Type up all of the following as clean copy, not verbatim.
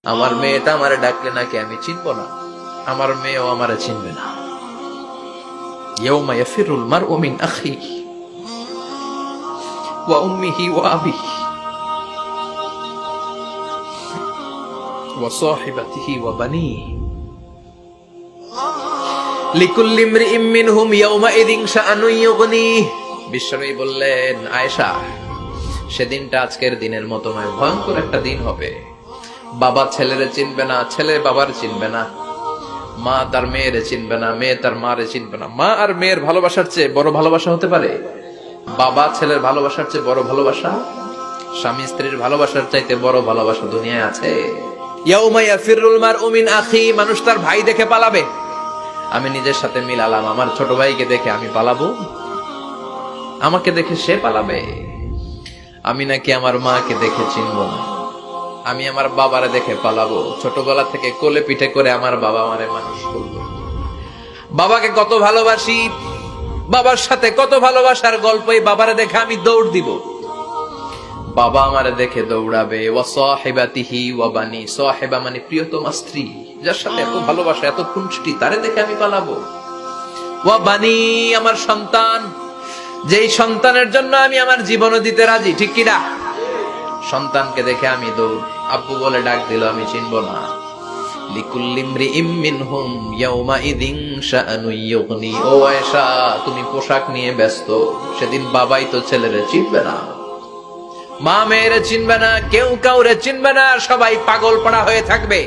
আমার মেয়েটা আমারে ডাকলে নাকি আমি চিনবো না, আমার মেয়েও আমারে চিনবে না। ইয়াউমা ইয়াফিরুল মারউ মিন আখিহি ওয়া উম্মিহি ওয়া আবিহি ওয়া সাহিবাতিহি ওয়া বানিহি লিকুল্লি ইমরিইম মিনহুম ইয়াউমাইযিন শাআনুন ইউগনিহি। বিশ্বনবী বললেন, আয়েশা, সেদিনটা আজকের দিনের মতো নয়, ভয়ঙ্কর একটা দিন হবে। বাবা ছেলেরে চিনবে না, ছেলে বাবার চিনবে না, মা তার মেয়েরে চিনবে না, মেয়ে তার মারে চিনবে না। মা আর মেয়ের ভালোবাসার চেয়ে বড় ভালোবাসা হতে পারে? বাবা ছেলের ভালোবাসার চেয়ে বড় ভালোবাসা, স্বামী স্ত্রীর ভালোবাসার চাইতে বড় ভালোবাসা দুনিয়ায় আছে? ইয়াউমা ইয়াফিরুল মারউ মিন আখি, মানুষ তার ভাই দেখে পালাবে। আমি নিজের সাথে মিলালাম, আমার ছোট ভাইকে দেখে আমি পালাবো, আমাকে দেখে সে পালাবে। আমি নাকি আমার মাকে দেখে চিনবো না, আমি আমার বাবারে দেখে পালাবো। ছোটবেলা থেকে কোলে পিঠে করে আমার বাবা আমারে মানুষ করলো, বাবাকে কত ভালোবাসি, বাবার সাথে কত ভালোবাসার গল্পই বাবারে দেখে আমি দৌড় দিব, বাবা আমারে দেখে দৌড়াবে। ওয়া সাহিবাতিহি ওয়া বানি, সাহিবা মানে প্রিয়তমা স্ত্রী, যার সাথে এত ভালোবাসা এত খুনসুটি, তারে দেখে আমি পালাবো। ওয়া বানি, আমার সন্তান, যেই সন্তানের জন্য আমি আমার জীবনও দিতে রাজি, ঠিক কিনা? সন্তানকে দেখে আমি দৌড়, আব্বু বলে ডাক দিল আমি চিনব না। লিকুল্লি ইমরিইম মিনহুম ইয়াউমাইযিন শাআনুন ইউগনি। ও আয়েশা, তুমি পোশাক নিয়ে ব্যস্ত, সেদিন বাবাই তো ছেলেরে চিনবে না, মা মেয়েরে চিনবে না, কেউ কাউরে চিনবে না, সবাই পাগল পাড়া হয়ে থাকবে।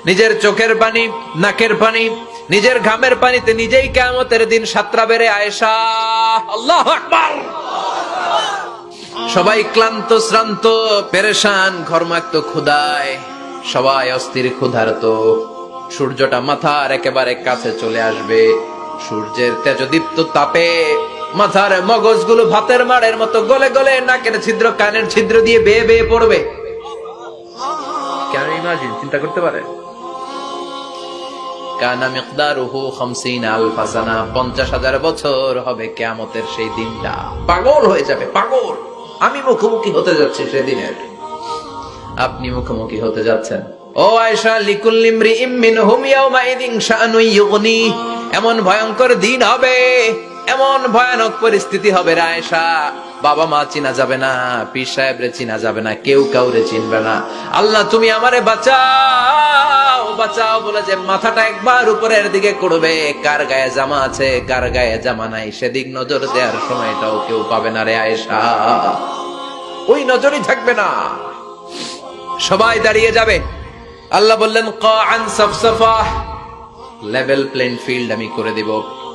নিজের চোখের পানি, নাকের পানি, নিজের ঘামের পানিতে নিজেই কিয়ামতের দিন সাতরা বেড়ে আয়েশা। আল্লাহু আকবার। সবাই ক্লান্ত শ্রান্ত পেরেশান, ঘর্মাক্ত ক্ষুধায়, সবাই অস্থির ক্ষুধার্ত। সূর্যটা মাথার একেবারে কাছে চলে আসবে, সূর্যের তেজদীপ্ত তাপে মাথার মগজগুলো ভাতের মাড়ের মতো গলে গলে নাকের ছিদ্র কানের ছিদ্র দিয়ে বেয়ে বেয়ে পড়বে। কেন ইমাজিন, চিন্তা করতে পারে? কানা মিকদারুহু 50,000 সানা, 50,000 বছর হবে কিয়ামতের সেই দিনটা। পাগল হয়ে যাবে, পাগল। আমি মুখোমুখি হতে যাচ্ছি সেদিনের, আপনি মুখোমুখি হতে যাচ্ছেন। ও আয়েশা, লিকুল্লি ইমরিইম মিনহুম ইয়াউমাইযিন শাআনুন ইউগনি। এমন ভয়ঙ্কর দিন হবে, এমন ভয়ানক পরিস্থিতি হবে রে আয়েশা, বাবা মা চিনা যাবে না, পীর সাহেবরে চিনা যাবে না, কেউ কাউরে চিনবে না। আল্লাহ তুমি আমারে বাঁচাও, বাঁচাও বলে যে মাথাটা একবার উপরের দিকে করবে, কার গায়ে জামা আছে কার গায়ে জামা নাই সেদিক নজর দেওয়ার সময়টাও কেউ পাবে না রে আয়েশা। ওই নজরই থাকবে না, সবাই দাঁড়িয়ে যাবে। আল্লাহ বললেন কাআন সাফসাফা, লেভেল প্লেইং ফিল্ড আমি করে দিব।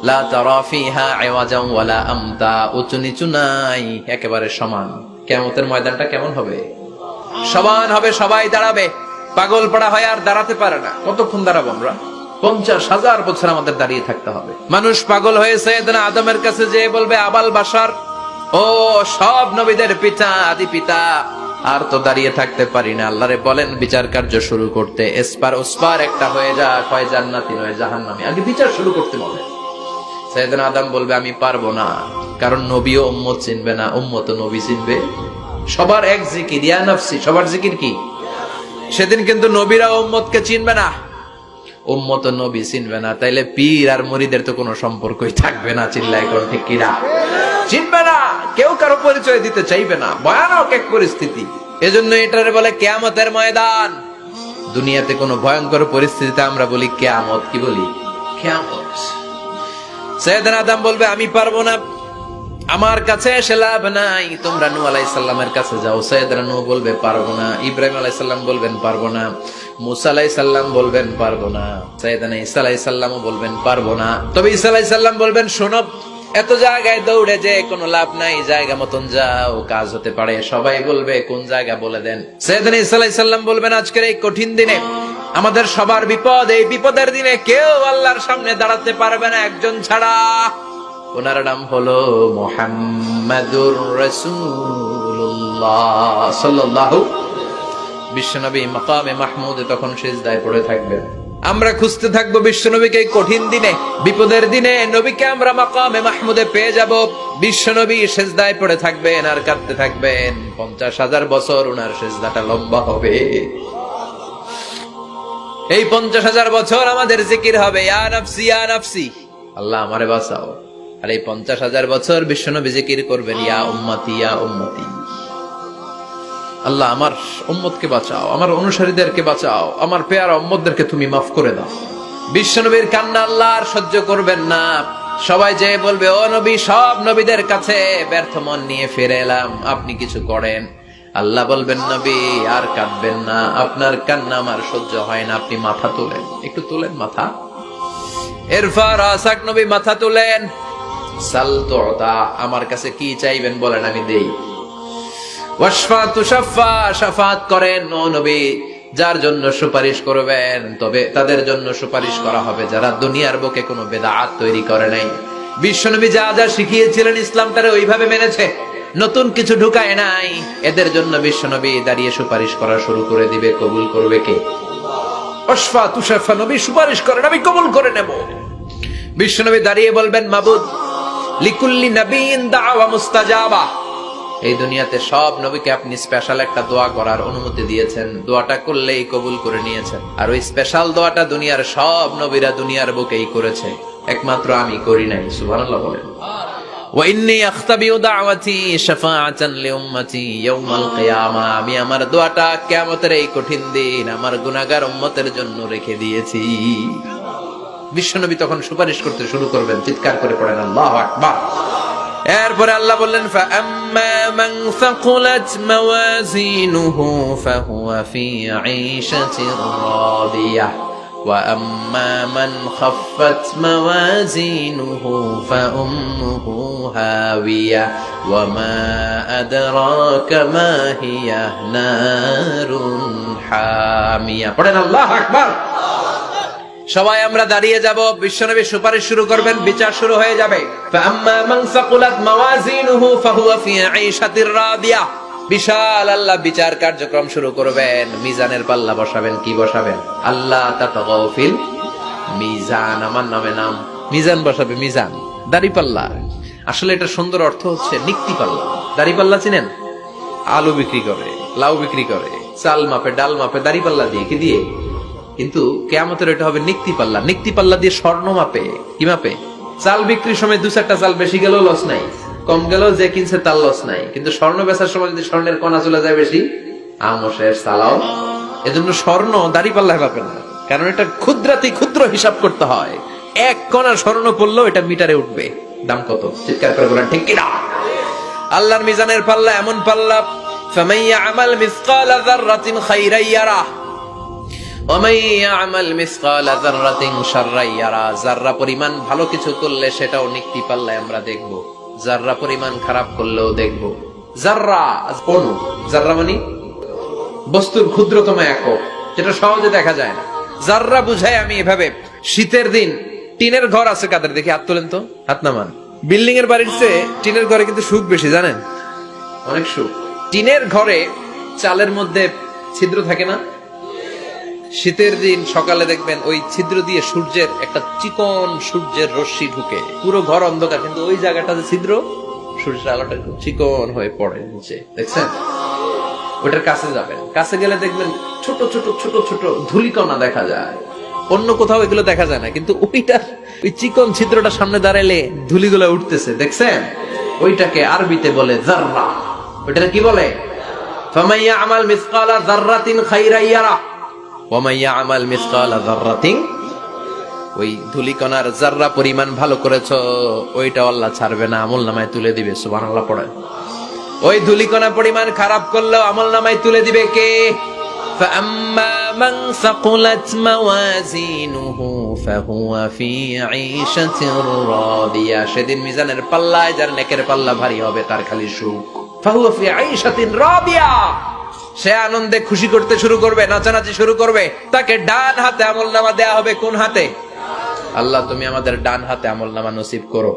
লা তারা ফিহা আওয়াজান ওয়ালা আমতা, উঁচু নিচু নাই, একেবারে সমান। কিয়ামতের ময়দানটা কেমন হবে? সমান হবে, সবাই দাঁড়াবে। পাগল পাড়া হয় আর দাঁড়াতে পারে না। কতক্ষণ দাঁড়াবো আমরা? 50,000 বছর আমাদের দাঁড়িয়ে থাকতে হবে। মানুষ পাগল হয়েছে, আদমের কাছে যেয়ে বলবে আবাল বাশার, ও সব নবীদের পিতা, আদি পিতা, আর তো দাঁড়িয়ে থাকতে পারি না। আল্লাহরে বলেন বিচার কার্য শুরু করতে, এসপার ওসপার একটা হয়ে যা, হয় জান্নাতি নয় জাহান্নামী, আগে বিচার শুরু করতে বলে। সাইয়েদনা আদম বলবে আমি পারবো না, কারণ নবীও উম্মত চিনবে না, উম্মত নবী চিনবে। সবার এক জিকির, ইয়া নাফসি, সবার জিকির কি? সেদিন কিন্তু নবীরা উম্মতকে চিনবে না, উম্মত নবী চিনবে না। তাইলে পীর আর মুরিদের তো কোনো সম্পর্কই থাকবে না। চিল্লায় কোন ঠিক কিনা? চিনবে না, কেউ কারো পরিচয় দিতে চাইবে না। ভয়ানক এক পরিস্থিতি। এজন্য এটারে বলে কিয়ামতের ময়দান। দুনিয়াতে কোনো ভয়ঙ্কর পরিস্থিতিতে আমরা বলি কিয়ামত, কি বলি? কিয়ামত। সাইয়েদনা আদম বলবে আমি পারবো না, আমার কাছে এসে লাভ নাই, তোমরা নূহ আলাইহিস সালামের কাছে যাও। সাইয়েদনা নূহ বলবে পারবো না, ইব্রাহিম আলাইহিস সালাম বলবেন পারবো না, মুসা আলাইহিস সালাম বলবেন পারবো না, সাইয়েদনা ঈসা আলাইহিস সালামও বলবেন পারবো না। তবে ঈসা আলাইহিস সালাম বলবেন শোনো, এত জায়গায় দৌড়ে যে কোনো লাভ নাই, জায়গা মতন যাও, কাজ হতে পারে। সবাই বলবে কোন জায়গা বলে দেন। সাইয়েদনা ঈসা আলাইহিস সালাম বলবেন আজকের এই কঠিন দিনে আমাদের সবার বিপদ, এই বিপদের দিনে কেউ আল্লাহর সামনে দাঁড়াতে পারবে না একজন ছাড়া, ওনার নাম হলো মুহাম্মাদুর রাসূলুল্লাহ সাল্লাল্লাহু। বিশ্বনবী মাকামে মাহমুদে তখন সিজদায় পড়ে থাকবেন। আমরা খুঁজতে থাকবো বিশ্বনবীকে এই কঠিন দিনে, বিপদের দিনে নবীকে আমরা মাকামে মাহমুদে পেয়ে যাব। বিশ্বনবী সিজদায় পড়ে থাকবেন আর কাঁদতে থাকবেন। 50,000 বছর ওনার সিজদাটা লম্বা হবে। এই 50,000 বছর আমাদের জিকির হবে ইয়া নাফসি ইয়া নাফসি, আল্লাহ আমারে বাঁচাও। আর এই 50,000 বছর বিশ্বনবী জিকির করবেন ইয়া উম্মতি ইয়া উম্মতি, আল্লাহ আমার উম্মতকে বাঁচাও, আমার অনুসারীদেরকে বাঁচাও, আমার পেয়ারা উম্মতদেরকে তুমি মাফ করে দাও। বিশ্বনবীর কান্না আল্লাহ আর সহ্য করবেন না। সবাই যে বলবে ও নবী, সব নবীদের কাছে ব্যর্থ মন নিয়ে ফিরে এলাম, আপনি কিছু করেন। আল্লাহ বলবেন নবী আর কাঁদবেন না, আপনার কান্না আমার সহ্য হয় না, আপনি মাথা তোলেন, একটু তোলেন মাথা। এরপর আসাক নবী মাথা তুলেন, সাল তুতা, আমার কাছে কি চাইবেন বলেন আমি দেই। ওয়াশফা তুশাফা, শাফাত করেন ও নবী, যার জন্য সুপারিশ করবেন তবে তাদের জন্য সুপারিশ করা হবে যারা দুনিয়ার বুকে কোনো বেদাত তৈরি করে নাই। বিশ্বনবী যা যা শিখিয়েছিলেন ইসলাম তারা ওইভাবে মেনেছে, নতুন কিছু ঢুকায় নাই। এদের জন্য বিশ্বনবী দাঁড়িয়ে সুপারিশ করা শুরু করে দিবে। কবুল করবে কে? ওয়াশফা তুশাফা, নবী সুপারিশ করেন আমি কবুল করে নেব। বিশ্বনবী দাঁড়িয়ে বলবেন মাবুদ লিকুল্লি নবিয়্যিন দাওয়া মুস্তাজাবা, এই দুনিয়াতে সব নবীকে আপনি স্পেশাল একটা দোয়া করার অনুমতি দিয়েছেন, দোয়াটা করলেই কবুল করে নিয়েছেন। আর ওই স্পেশাল দোয়াটা দুনিয়ার সব নবীরা দুনিয়ার বুকেই করেছে, একমাত্র আমি করি নাই। সুবহানাল্লাহ বলেন। ওয়া ইন্নী আখতাবিউ দাওয়াতি শাফাআতান লিউম্মতি ইয়াউমাল কিয়ামা, আমি আমার দোয়াটা কিয়ামতের এই কঠিন দিন আমার গুনাহগার উম্মতের জন্য রেখে দিয়েছি। বিশ্বনবী তখন সুপারিশ করতে শুরু করবেন, চিৎকার করে পড়েন আল্লাহু আকবার। এরপরে আল্লাহ বললেন ফাআম্মা মান সাকুলাত মাওয়াজিনুহু ফাহুয়া ফি ঈশাতির রাদিয়াহ ওয়া আম্মা মান খাফফাত মাওয়াজিনুহু ফাউম্মুহু হাওিয়া ওয়া মা আদরাকা মা হিয়া নারুন হামিয়া। পড়েন আল্লাহু আকবার। সবাই আমরা দাঁড়িয়ে যাব, বিশ্বনবী সুপারিশ শুরু করবেন, বিচার শুরু হয়ে যাবে। ফাআম্মা মান সাকুলাত মাওয়াজিনুহু ফাহুয়া ফি ঈশাতির রাদিয়া, বিশাল আল্লাহ বিচার কার্যক্রম শুরু করবেন। মিজানের পাল্লা বসাবেন, কি বসাবেন? আল্লাহ তাতাগাউ ফিল মিজান, আমার নামে নাম। মিজান বসাবে, মিজান দাড়ি পাল্লা। আসলে এটা সুন্দর অর্থ হচ্ছে নিক্তি পাল্লা। দাড়ি পাল্লা চিনেন? আলু বিক্রি করে, লাউ বিক্রি করে, চাল মাপে, ডাল মাপে, দাড়ি পাল্লা দিয়ে, কি দিয়ে? কিন্তু কিয়ামতের এটা হবে নিক্তি পাল্লা। নিক্তি পাল্লা দিয়ে স্বর্ণ মাপে। কি মাপে? চাল বিক্রির সময় 2-4টা চাল বেশি গেলেও লস নাই, কম গেলেও যে কিনছে তার লস নাই। কিন্তু স্বর্ণ বেচার সময় যদি স্বর্ণের কণা চলে যায় বেশি, আমশের সালাও। এজন্য স্বর্ণ দাড়ি পাল্লায় মাপে না, কারণ এটা ক্ষুদ্রাতি ক্ষুদ্র হিসাব করতে হয়। এক কণা স্বর্ণ পড়লেও এটা মিটারে উঠবে। দাম কত? চিৎকার করে বলেন ঠিক কিনা? আল্লাহর মিজানের পাল্লা এমন পাল্লা, ফামান ইয়ামাল মিসকালা যাররাতিন খাইরান ইয়ারাহ ওয়া মান ইয়ামাল মিসকালা যাররাতিন শাররান ইয়ারা। যাররা পরিমাণ ভালো কিছু করলে সেটাও নিক্তি পাল্লায় আমরা দেখব, যাররা পরিমাণ খারাপ করলেও দেখব। যাররা অণু, যাররা মানে বস্তুর ক্ষুদ্রতম একক, যেটা সহজে দেখা যায় না। যাররা বুঝায় আমি এভাবে, শীতের দিন টিনের ঘর আছে কাদের? দেখি হাত তোলেন তো, হাত নামান। বিল্ডিং এর বাড়ির চেয়ে টিনের ঘরে কিন্তু সুখ বেশি, জানেন? অনেক সুখ। টিনের ঘরে চালের মধ্যে ছিদ্র থাকে না? শীতের দিন সকালে দেখবেন ওই ছিদ্র দিয়ে সূর্যের একটা চিকন সূর্যের রশ্মি ঢুকে, পুরো ঘর অন্ধকার, কিন্তু ওই জায়গাটাতে ছিদ্র, সূর্যের আলোটা খুব চিকন হয়ে পড়ে নিচে, দেখছেন? ওটার কাছে যাবেন, কাছে গেলে দেখবেন ছোট ছোট ছোট ছোট ধূলিকণা দেখা যায়। অন্য কোথাও এগুলো দেখা যায় না, কিন্তু ওইটা, ওই চিকন ছিদ্রটা সামনে দাঁড়াইলে ধূলিগুলো উঠতেছে, দেখছেন? ওইটাকে আরবিতে বলে যাররা। ওইটা কি বলে? ফামান ইয়ামাল মিসকালা যাররাতিন খাইরান ইয়ারা ওয়া মান ইয়ামাল মিসকালা যাররাতিন, ওই ধূলিকণার যাররা পরিমাণ ভালো করেছো ওইটা আল্লাহ ছাড়বে না, আমলনামায় তুলে দিবে। সুবহানাল্লাহ পড়ে। ওই ধূলিকণা পরিমাণ খারাপ করলেও আমলনামায় তুলে দিবে কে? ফাআম্মা মান সাকুলাত মাওয়াজিনুহু ফাহুয়া ফি ঈশাতির রাদিয়া, সেদিন মিজানের পাল্লায় যার নেকের পাল্লা ভারী হবে তার খালি সুখ। ফাহুয়া ফি ঈশাতির রাদিয়া, সে আনন্দে খুশি করতে শুরু করবে, নাচানাচি শুরু করবে। তাকে ডান হাতে আমলনামা দেয়া হবে। কোন হাতে? আল্লাহ তুমি আমাদের ডান হাতে আমলনামা নসিব করো,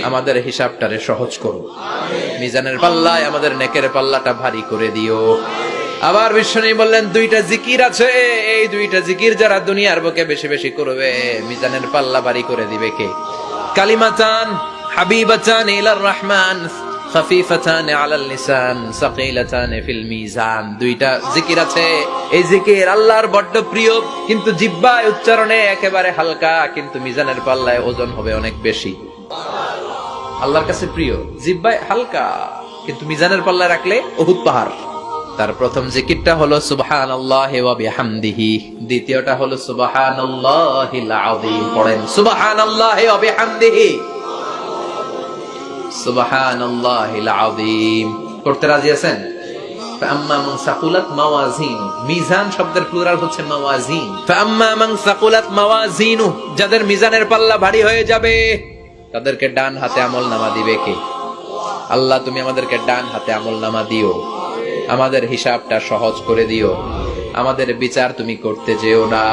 আমাদের হিসাবটারে সহজ করো, মিজানের পাল্লায় আমাদের নেকের পাল্লাটা ভারী করে দিও। আবার বিশ্বনবী বললেন দুইটা জিকির আছে, এই দুইটা জিকির যারা দুনিয়ার বুকে বেশি বেশি করবে মিজানের পাল্লা ভারী করে দিবে কে? কালিমাতান হাবিবাতান ইলার রহমান খাফিফাতান আলাল লিসান সাকিলাতান ফিল মিজান। দুইটা জিকির আছে, এই জিকির আল্লাহর বড্ড প্রিয়, কিন্তু জিহ্বায় উচ্চারণে একেবারে হালকা, কিন্তু মিজানের পাল্লায় ওজন হবে অনেক বেশি। আল্লাহর কাছে প্রিয়, জিহ্বায় হালকা, কিন্তু মিজানের পাল্লায় রাখলে উহুদ পাহাড়। তার প্রথম জিকিরটা হলো সুবহানাল্লাহি ওয়া বিহামদিহি, দ্বিতীয়টা হলো সুবহানাল্লাহিল আযীম। পড়েন সুবহানাল্লাহি ওয়া বিহামদিহি, সুবহানাল্লাহিল আযীম। করতে রাজি আছেন? ফাআম্মা মান সাকুলাত মাওয়াজিনু, মিজান শব্দের প্লুরাল হচ্ছে মাওয়াজিন। ফাআম্মা মান সাকুলাত মাওয়াজিনু, যাদের মিজানের পাল্লা ভারী হয়ে যাবে তাদেরকে ডান হাতে আমলনামা দিবে কে? আল্লাহ তুমি আমাদেরকে ডান হাতে আমলনামা দিও, আমাদের হিসাবটা সহজ করে দিও, আমাদের বিচার তুমি করতে যেও না।